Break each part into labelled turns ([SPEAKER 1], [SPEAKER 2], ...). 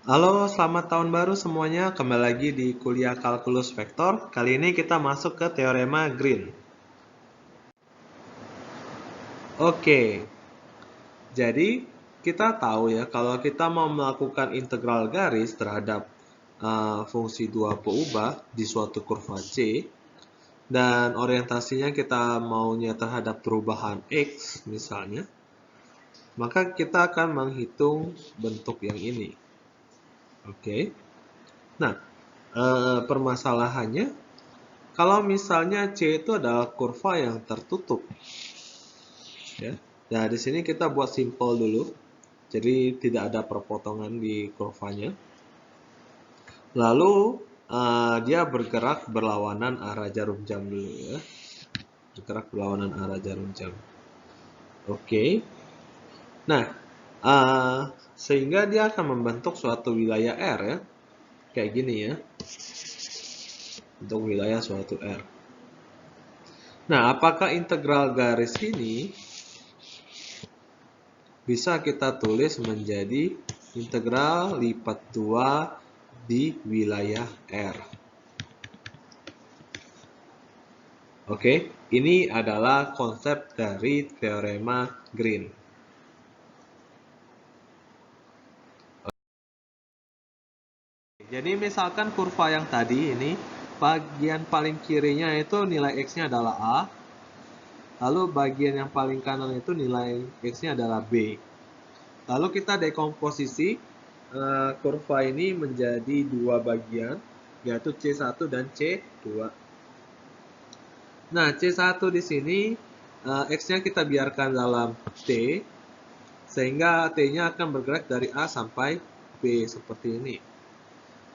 [SPEAKER 1] Halo, selamat tahun baru semuanya. Kembali lagi di kuliah kalkulus vektor. Kali ini kita masuk ke teorema Green. Oke, jadi kita tahu ya kalau kita mau melakukan integral garis terhadap fungsi dua peubah di suatu kurva C dan orientasinya kita maunya terhadap perubahan X misalnya, maka kita akan menghitung bentuk yang ini. Oke. Nah, permasalahannya kalau misalnya C itu adalah kurva yang tertutup, ya. Nah, di sini kita buat simpel dulu. Jadi tidak ada perpotongan di kurvanya. Lalu dia bergerak berlawanan arah jarum jam dulu ya. Bergerak berlawanan arah jarum jam. Oke. Nah, sehingga dia akan membentuk suatu wilayah R ya. Kayak gini ya. Untuk wilayah suatu R. Nah, apakah integral garis ini bisa kita tulis menjadi integral lipat 2 di wilayah R. Oke, ini adalah konsep dari teorema Green. Jadi misalkan kurva yang tadi ini, bagian paling kirinya itu nilai X-nya adalah A, lalu bagian yang paling kanan itu nilai X-nya adalah B. Lalu kita dekomposisi kurva ini menjadi dua bagian, yaitu C1 dan C2. Nah, C1 di sini X-nya kita biarkan dalam T, sehingga T-nya akan bergerak dari A sampai B seperti ini.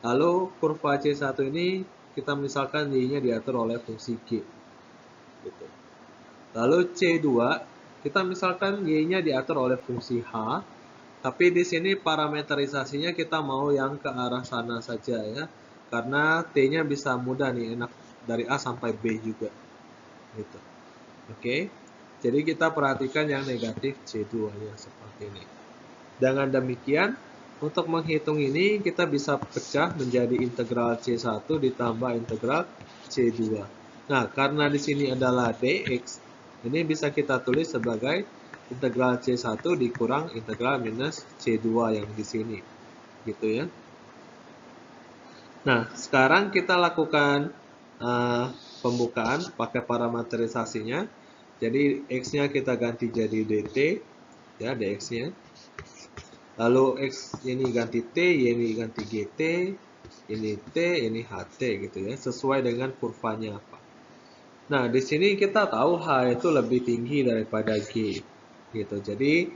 [SPEAKER 1] Lalu kurva C1 ini kita misalkan Y-nya diatur oleh fungsi G. Gitu. Lalu C2 kita misalkan Y-nya diatur oleh fungsi H, tapi di sini parameterisasinya kita mau yang ke arah sana saja ya, karena T-nya bisa mudah nih, enak dari A sampai B juga. Gitu. Oke, jadi kita perhatikan yang negatif C2-nya seperti ini. Dengan demikian, untuk menghitung ini kita bisa pecah menjadi integral C1 ditambah integral C2. Nah, karena di sini adalah dx, ini bisa kita tulis sebagai integral C1 dikurang integral minus C2 yang di sini. Gitu ya. Nah, sekarang kita lakukan pembukaan pakai parameterisasinya. Jadi X-nya kita ganti jadi dt, ya dx-nya. Lalu X ini ganti T, Y ini ganti GT, ini T, ini HT gitu ya, sesuai dengan kurvanya apa. Nah, di sini kita tahu H itu lebih tinggi daripada G gitu. Jadi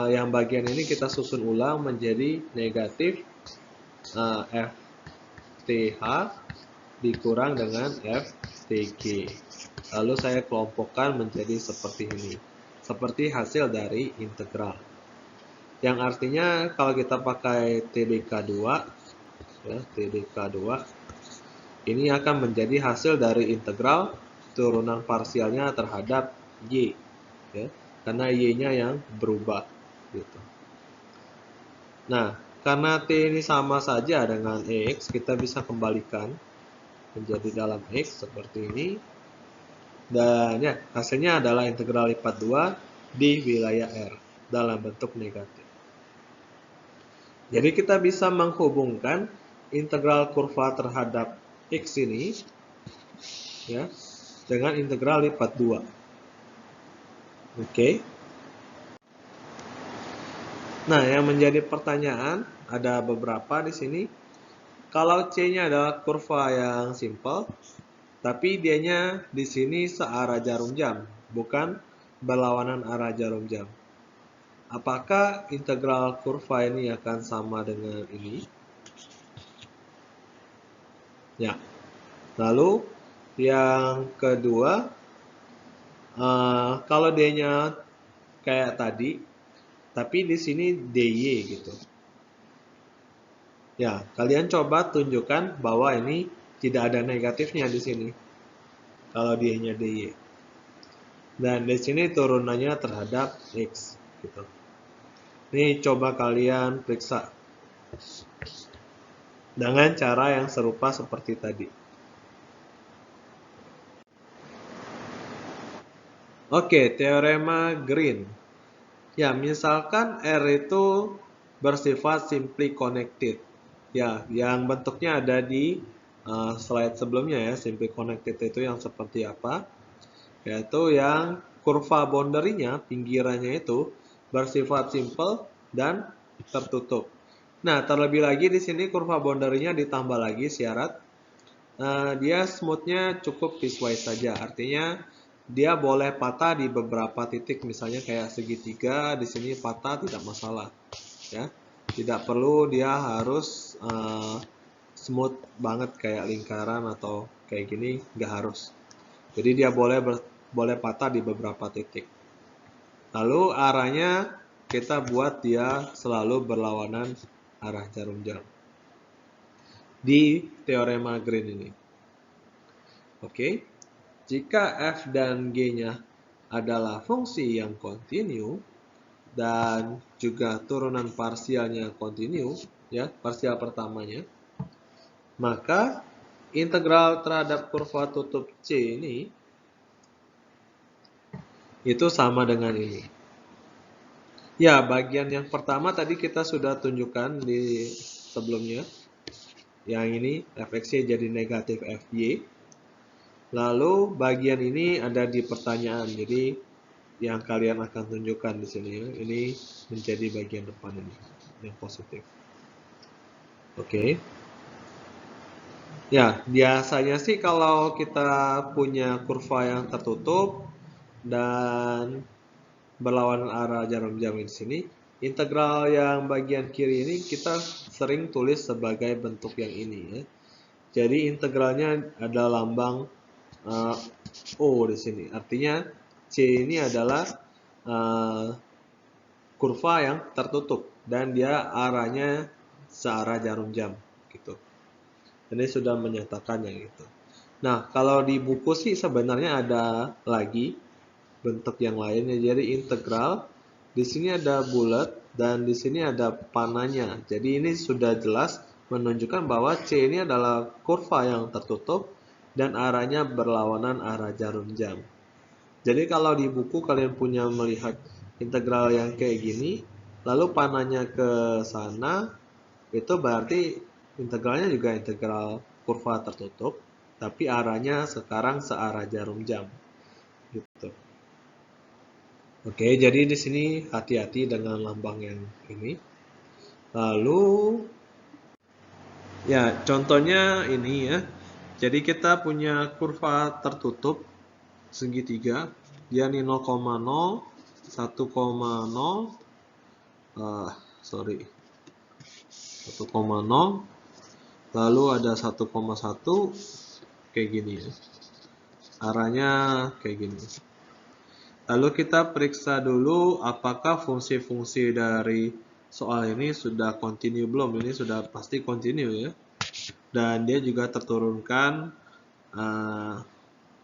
[SPEAKER 1] yang bagian ini kita susun ulang menjadi negatif FTH dikurang dengan FTG. Lalu saya kelompokkan menjadi seperti ini. Seperti hasil dari integral. Yang artinya kalau kita pakai TDK2, ya, TDK2, ini akan menjadi hasil dari integral turunan parsialnya terhadap Y. Ya, karena Y-nya yang berubah. Gitu. Nah, karena T ini sama saja dengan X, kita bisa kembalikan menjadi dalam X seperti ini. Dan ya, hasilnya adalah integral lipat 2 di wilayah R dalam bentuk negatif. Jadi kita bisa menghubungkan integral kurva terhadap X ini ya dengan integral lipat 2. Oke. Nah, yang menjadi pertanyaan ada beberapa di sini. Kalau C-nya adalah kurva yang simple, tapi dianya di sini searah jarum jam, bukan berlawanan arah jarum jam. Apakah integral kurva ini akan sama dengan ini? Ya. Lalu yang kedua, kalau D-nya kayak tadi, tapi di sini DY gitu. Ya, kalian coba tunjukkan bahwa ini tidak ada negatifnya di sini. Kalau D-nya DY. Dan di sini turunannya terhadap X gitu. Ini coba kalian periksa dengan cara yang serupa seperti tadi. Oke, teorema Green. Ya, misalkan R itu bersifat simply connected. Ya, yang bentuknya ada di slide sebelumnya ya. Simply connected itu yang seperti apa? Yaitu yang kurva boundary-nya, pinggirannya itu bersifat simple dan tertutup. Nah, terlebih lagi di sini kurva boundary-nya ditambah lagi syarat. Dia smooth-nya cukup piecewise saja. Artinya dia boleh patah di beberapa titik, misalnya kayak segitiga di sini patah tidak masalah, ya. Tidak perlu dia harus smooth banget kayak lingkaran atau kayak gini, nggak harus. Jadi dia boleh patah di beberapa titik. Lalu arahnya kita buat dia selalu berlawanan arah jarum jam di teorema Green ini. Oke. Jika f dan g-nya adalah fungsi yang kontinu dan juga turunan parsialnya kontinu, ya, parsial pertamanya, maka integral terhadap kurva tutup C ini itu sama dengan ini. Ya, bagian yang pertama tadi kita sudah tunjukkan di sebelumnya. Yang ini fx-y jadi negatif fy. Lalu bagian ini ada di pertanyaan. Jadi yang kalian akan tunjukkan di sini ya. Ini menjadi bagian depan ini yang positif. Oke. Ya, biasanya sih kalau kita punya kurva yang tertutup dan berlawanan arah jarum jam di sini, integral yang bagian kiri ini kita sering tulis sebagai bentuk yang ini ya. Jadi integralnya ada lambang O di sini. Artinya C ini adalah kurva yang tertutup dan dia arahnya searah jarum jam gitu. Ini sudah menyatakannya gitu. Nah, kalau di buku sih sebenarnya ada lagi bentuk yang lain ya. Jadi integral di sini ada bulat dan di sini ada panahnya. Jadi ini sudah jelas menunjukkan bahwa C ini adalah kurva yang tertutup dan arahnya berlawanan arah jarum jam. Jadi kalau di buku kalian punya melihat integral yang kayak gini, lalu panahnya ke sana, itu berarti integralnya juga integral kurva tertutup, tapi arahnya sekarang searah jarum jam. Gitu. Oke, jadi di sini hati-hati dengan lambang yang ini. Lalu, ya contohnya ini ya. Jadi kita punya kurva tertutup segitiga, dia ini 0,0, 1,0, sorry, 1,0, lalu ada 1,1, kayak gini ya. Arahnya kayak gini. Lalu kita periksa dulu apakah fungsi-fungsi dari soal ini sudah kontinu belum. Ini sudah pasti kontinu ya. Dan dia juga terturunkan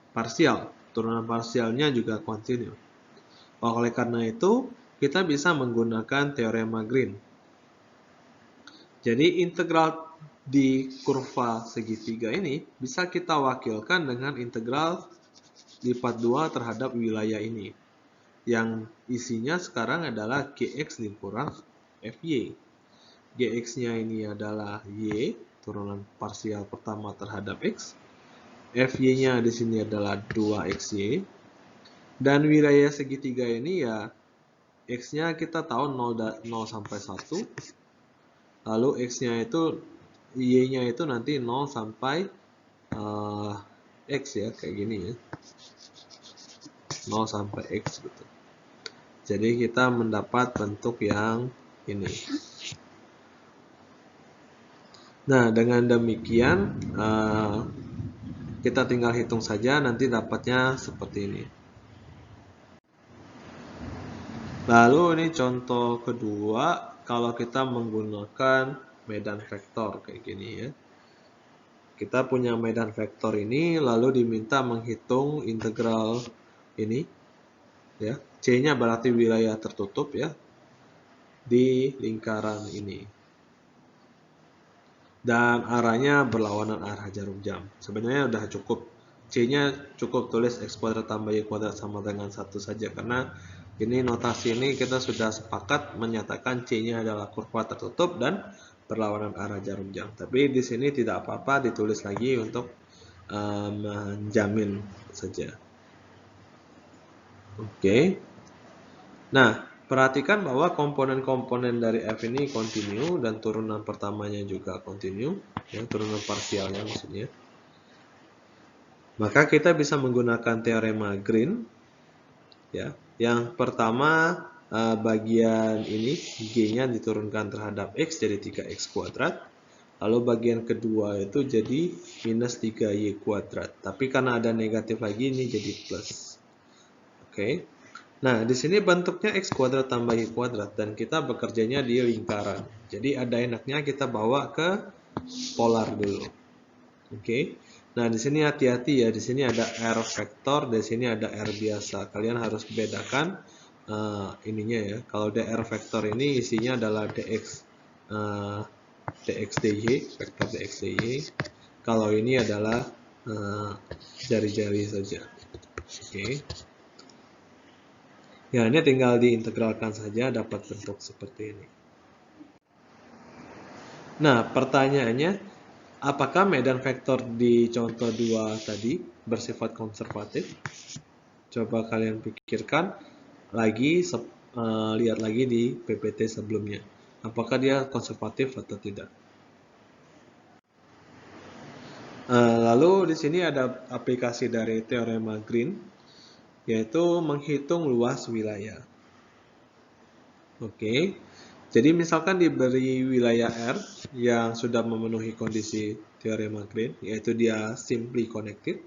[SPEAKER 1] parsial. Turunan parsialnya juga kontinu. Oleh karena itu, kita bisa menggunakan teorema Green. Jadi integral di kurva segitiga ini bisa kita wakilkan dengan integral lipat 2 terhadap wilayah ini. Yang isinya sekarang adalah Gx dikurang Fy. Gx-nya ini adalah Y, turunan parsial pertama terhadap X. Fy-nya di sini adalah 2xy. Dan wilayah segitiga ini ya, X-nya kita tahu 0 sampai 1. Lalu X-nya itu, Y-nya itu nanti 0 sampai X ya, kayak gini ya. 0 sampai X gitu. Jadi kita mendapat bentuk yang ini. Nah, dengan demikian kita tinggal hitung saja, nanti dapatnya seperti ini. Lalu ini contoh kedua, kalau kita menggunakan medan vektor kayak gini ya. Kita punya medan vektor ini, lalu diminta menghitung integral ini ya. C-nya berarti wilayah tertutup ya di lingkaran ini. dan arahnya berlawanan arah jarum jam. Sebenarnya udah cukup. C-nya cukup tulis X kuadrat tambah Y kuadrat sama dengan 1 saja, karena ini notasi ini kita sudah sepakat menyatakan C-nya adalah kurva tertutup dan berlawanan arah jarum jam. Tapi di sini tidak apa-apa ditulis lagi untuk menjamin saja. Oke. Nah, perhatikan bahwa komponen-komponen dari F ini kontinu dan turunan pertamanya juga kontinu, ya, turunan parsialnya maksudnya. Maka kita bisa menggunakan teorema Green, ya. Yang pertama bagian ini G-nya diturunkan terhadap X jadi 3X kuadrat. Lalu bagian kedua itu jadi minus 3Y kuadrat. Tapi karena ada negatif lagi ini jadi plus. Oke. Nah, di sini bentuknya X kuadrat tambah Y kuadrat dan kita bekerjanya di lingkaran. Jadi ada enaknya kita bawa ke polar dulu. Oke. Nah, di sini hati-hati ya. Di sini ada R vektor, di sini ada R biasa. Kalian harus bedakan ininya ya. Kalau DR vektor ini isinya adalah dx dx dy, vektor dx dy. Kalau ini adalah jari-jari saja. Oke. Ya, ini tinggal diintegralkan saja dapat bentuk seperti ini. Nah, pertanyaannya, apakah medan vektor di contoh 2 tadi bersifat konservatif? Coba kalian pikirkan lagi, lihat lagi di PPT sebelumnya. Apakah dia konservatif atau tidak? Lalu di sini ada aplikasi dari teorema Green, yaitu menghitung luas wilayah. Oke. Jadi misalkan diberi wilayah R yang sudah memenuhi kondisi teorema Green, yaitu dia simply connected.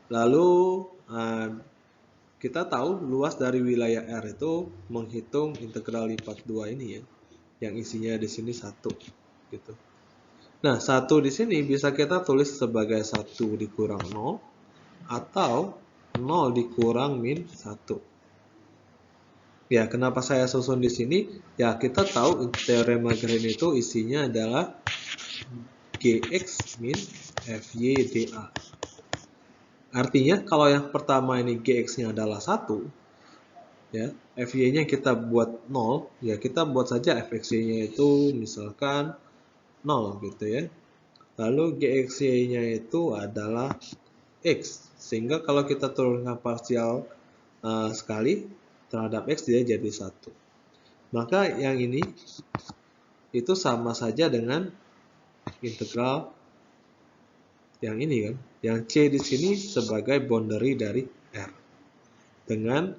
[SPEAKER 1] Lalu kita tahu luas dari wilayah R itu menghitung integral lipat 2 ini ya, yang isinya di sini 1 gitu. Nah, 1 di sini bisa kita tulis sebagai 1 dikurang 0 atau 0 dikurang min 1. Ya, kenapa saya susun di sini? Ya, kita tahu teorema Green itu isinya adalah Gx min Fy dA. Artinya, kalau yang pertama ini Gx-nya adalah 1, ya, Fy-nya kita buat 0, ya kita buat saja Fxy-nya itu misalkan 0 gitu ya. Lalu Gxy-nya itu adalah X. Sehingga kalau kita turunkan parsial sekali, terhadap X dia jadi 1. Maka yang ini itu sama saja dengan integral yang ini kan. Yang C di sini sebagai boundary dari R. Dengan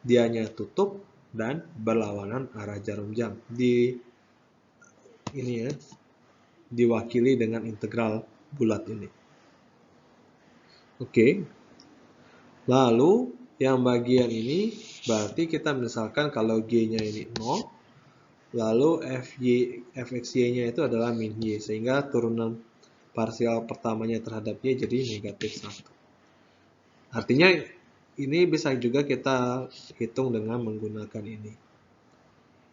[SPEAKER 1] dianya tutup dan berlawanan arah jarum jam. Ini ya, diwakili dengan integral bulat ini. Oke. Lalu yang bagian ini berarti kita misalkan kalau G-nya ini 0, lalu Fxy-nya itu adalah min Y, sehingga turunan parsial pertamanya terhadap Y jadi negatif 1. Artinya ini bisa juga kita hitung dengan menggunakan ini.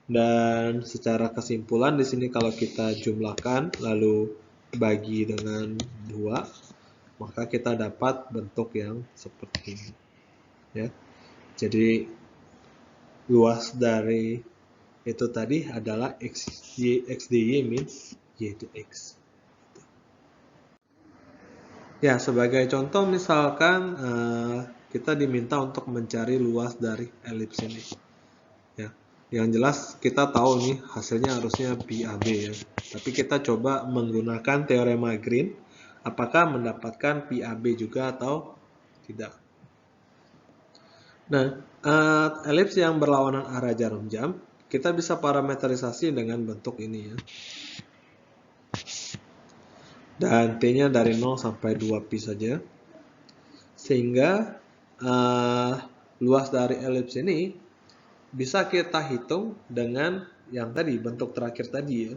[SPEAKER 1] Dan secara kesimpulan di sini kalau kita jumlahkan lalu bagi dengan 2, maka kita dapat bentuk yang seperti ini. Ya. Jadi luas dari itu tadi adalah x dy min y dx. Ya, sebagai contoh misalkan kita diminta untuk mencari luas dari elips ini. Ya, yang jelas kita tahu nih hasilnya harusnya PAB ya. Tapi kita coba menggunakan teorema Green, apakah mendapatkan PAB juga atau tidak. Nah, elips yang berlawanan arah jarum jam, kita bisa parameterisasi dengan bentuk ini ya. Dan T-nya dari 0 sampai 2pi saja. Sehingga luas dari elips ini bisa kita hitung dengan yang tadi, bentuk terakhir tadi ya.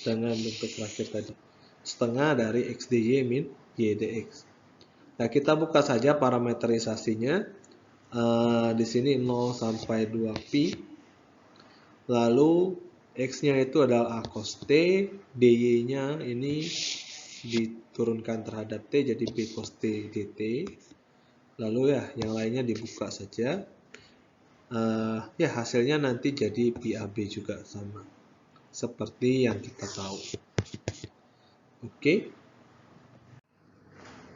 [SPEAKER 1] Dengan bentuk terakhir tadi. Setengah dari x dy min y dx. Nah, kita buka saja parameterisasinya. Di sini 0 sampai 2pi. Lalu X-nya itu adalah A cos T, dy-nya ini diturunkan terhadap T jadi B cos T dt. Lalu ya yang lainnya dibuka saja. Ya hasilnya nanti jadi PAB juga sama. Seperti yang kita tahu. Oke.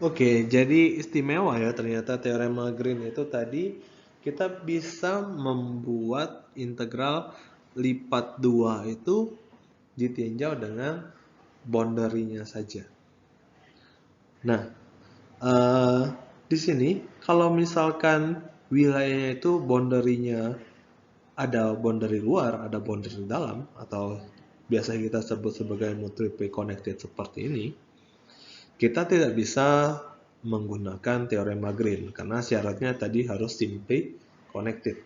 [SPEAKER 1] Oke, jadi istimewa ya ternyata teorema Green itu tadi kita bisa membuat integral lipat 2 itu ditinjau dengan boundary-nya saja. Nah, di sini kalau misalkan wilayahnya itu boundary-nya ada boundary luar, ada boundary dalam, atau biasa kita sebut sebagai multiply connected seperti ini, kita tidak bisa menggunakan teorema Green karena syaratnya tadi harus simply connected.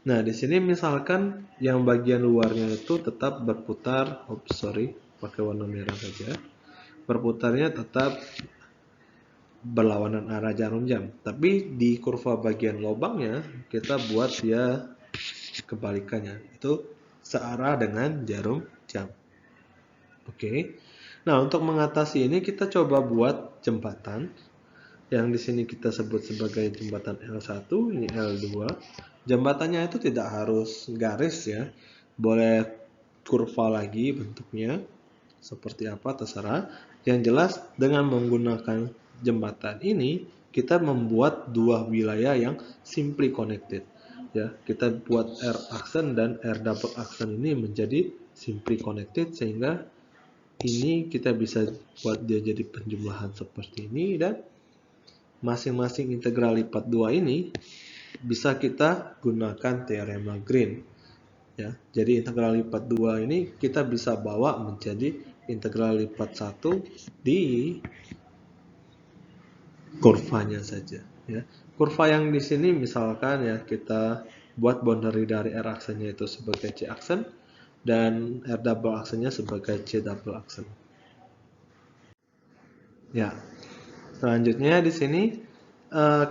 [SPEAKER 1] Nah, di sini misalkan yang bagian luarnya itu tetap berputar, pakai warna merah saja. Berputarnya tetap berlawanan arah jarum jam. Tapi di kurva bagian lubangnya kita buat dia kebalikannya. Itu searah dengan jarum jam. Oke. Nah, untuk mengatasi ini kita coba buat jembatan yang di sini kita sebut sebagai jembatan L1, ini L2. Jembatannya itu tidak harus garis ya. Boleh kurva lagi bentuknya. Seperti apa terserah. Yang jelas dengan menggunakan jembatan ini kita membuat dua wilayah yang simply connected. Ya, kita buat R aksen dan R double aksen ini menjadi simply connected sehingga ini kita bisa buat dia jadi penjumlahan seperti ini dan masing-masing integral lipat 2 ini bisa kita gunakan teorema Green. Ya, jadi integral lipat 2 ini kita bisa bawa menjadi integral lipat 1 di kurvanya saja. Ya. Kurva yang di sini misalkan ya kita buat boundary dari R aksennya itu sebagai C aksen dan R double aksennya sebagai C double aksen. Ya, selanjutnya di sini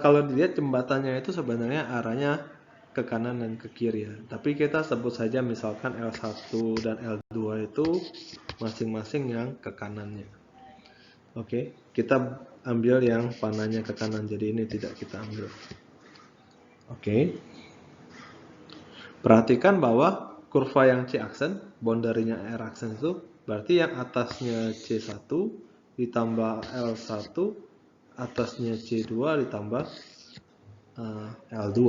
[SPEAKER 1] kalau dilihat jembatannya itu sebenarnya arahnya ke kanan dan ke kiri ya. Tapi kita sebut saja misalkan L1 dan L2 itu masing-masing yang ke kanannya. Oke, kita ambil yang panahnya ke kanan, jadi ini tidak kita ambil. Oke. Perhatikan bahwa kurva yang C aksen, boundary-nya R aksen itu berarti yang atasnya C1 ditambah L1, atasnya C2 ditambah L2.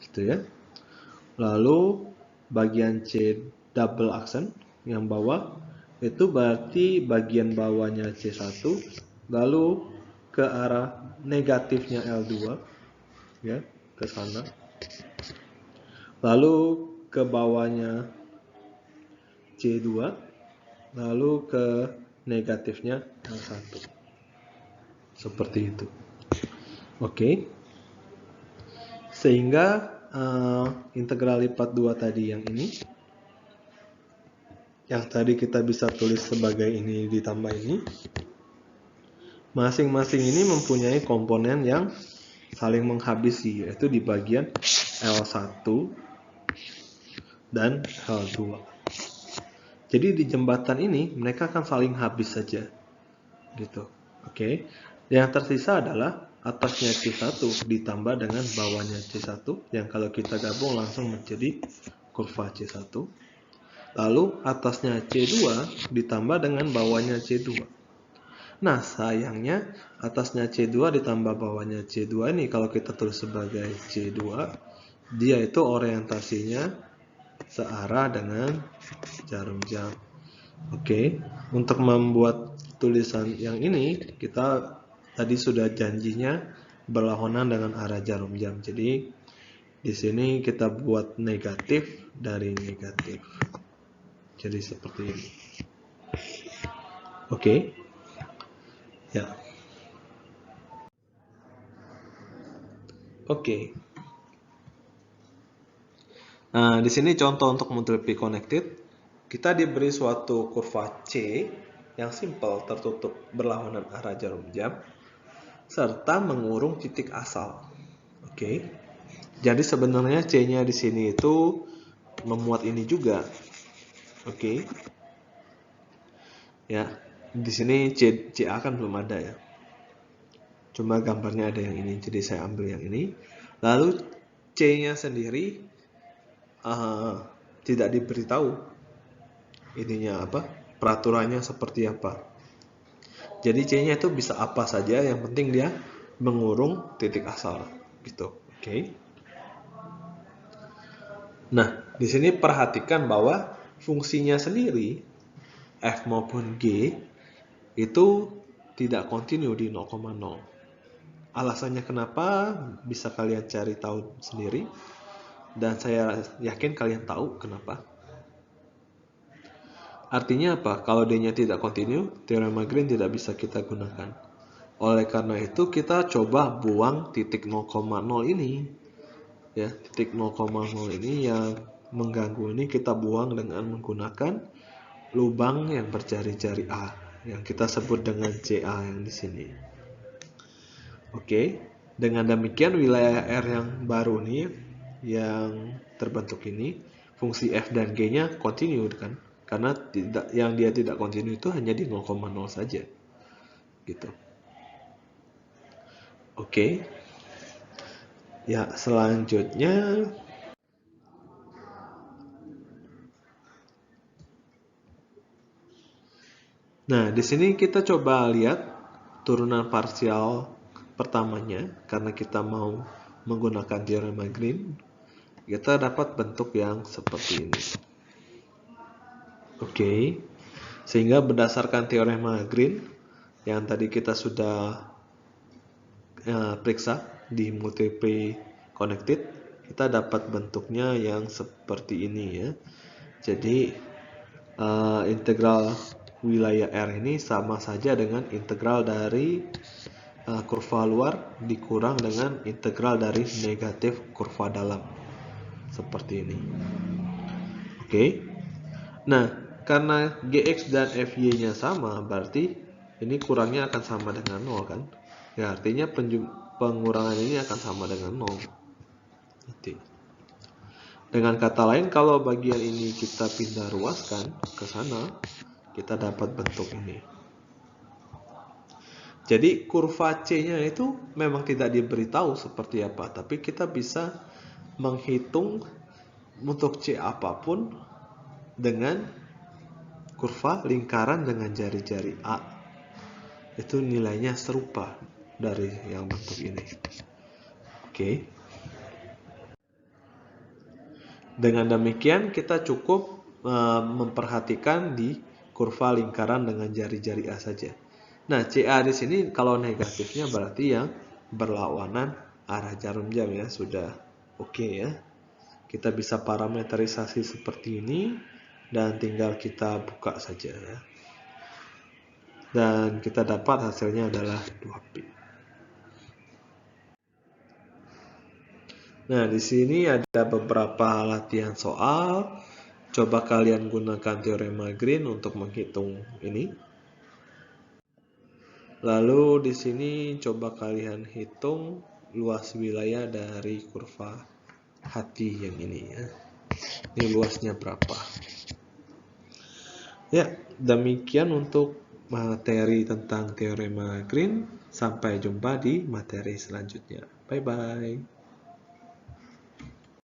[SPEAKER 1] Gitu ya. Lalu bagian C double aksen yang bawah itu berarti bagian bawahnya C1 lalu ke arah negatifnya L2 ya, ke sana. Lalu ke bawahnya C2 lalu ke negatifnya L1. Seperti itu. Oke. Sehingga integral lipat 2 tadi yang ini yang tadi kita bisa tulis sebagai ini ditambah ini, masing-masing ini mempunyai komponen yang saling menghabisi, yaitu di bagian L1 dan L2. Jadi di jembatan ini mereka akan saling habis saja gitu. Oke. Yang tersisa adalah atasnya C1 ditambah dengan bawahnya C1 yang kalau kita gabung langsung menjadi kurva C1. Lalu atasnya C2 ditambah dengan bawahnya C2. Nah, sayangnya atasnya C2 ditambah bawahnya C2 ini kalau kita tulis sebagai C2, dia itu orientasinya searah dengan jarum jam. Oke, untuk membuat tulisan yang ini kita tadi sudah janjinya berlawanan dengan arah jarum jam. Jadi di sini kita buat negatif dari negatif. Jadi seperti ini. Oke. Ya. Oke. Nah, di sini contoh untuk multiply connected. Kita diberi suatu kurva C yang simple tertutup berlawanan arah jarum jam serta mengurung titik asal. Oke. Jadi sebenarnya C-nya di sini itu memuat ini juga. Oke. Ya, di sini CA kan belum ada ya. Cuma gambarnya ada yang ini, jadi saya ambil yang ini. Lalu C-nya sendiri tidak diberitahu ininya apa, peraturannya seperti apa. Jadi C-nya itu bisa apa saja, yang penting dia mengurung titik asal gitu. Oke. Nah, di sini perhatikan bahwa fungsinya sendiri F maupun G itu tidak kontinu di 0,0. Alasannya kenapa bisa kalian cari tahu sendiri, dan saya yakin kalian tahu kenapa. Artinya apa? Kalau D-nya tidak kontinu, teorema Green tidak bisa kita gunakan. Oleh karena itu kita coba buang titik 0,0 ini. Ya, titik 0,0 ini yang mengganggu ini kita buang dengan menggunakan lubang yang berjari-jari A yang kita sebut dengan CA yang di sini. Oke, dengan demikian wilayah R yang baru ini yang terbentuk ini, fungsi F dan G-nya kontinu kan? Karena yang dia tidak kontinu itu hanya di 0,0 saja. Gitu. Oke. Ya, selanjutnya nah, di sini kita coba lihat turunan parsial pertamanya karena kita mau menggunakan teorema Green. Kita dapat bentuk yang seperti ini. Oke. Sehingga berdasarkan teorema Green yang tadi kita sudah periksa di multiply connected, kita dapat bentuknya yang seperti ini ya. Jadi integral wilayah R ini sama saja dengan integral dari kurva luar dikurang dengan integral dari negatif kurva dalam. Seperti ini. Oke. Nah, karena Gx dan Fy-nya sama, berarti ini kurangnya akan sama dengan 0 kan? Ya, artinya pengurangan ini akan sama dengan 0. Dengan kata lain, kalau bagian ini kita pindah ruaskan ke sana, kita dapat bentuk ini. Jadi kurva C-nya itu memang tidak diberitahu seperti apa, tapi kita bisa menghitung untuk C apapun dengan kurva lingkaran dengan jari-jari A. Itu nilainya serupa dari yang bentuk ini. Oke. Dengan demikian kita cukup memperhatikan di kurva lingkaran dengan jari-jari A saja. Nah, CA di sini kalau negatifnya berarti yang berlawanan arah jarum jam ya, sudah oke ya. Kita bisa parameterisasi seperti ini dan tinggal kita buka saja ya. Dan kita dapat hasilnya adalah 2P. Nah, di sini ada beberapa latihan soal. Coba kalian gunakan teorema Green untuk menghitung ini. Lalu di sini coba kalian hitung luas wilayah dari kurva hati yang ini ya. Ini luasnya berapa? Ya, demikian untuk materi tentang teorema Green. Sampai jumpa di materi selanjutnya. Bye bye.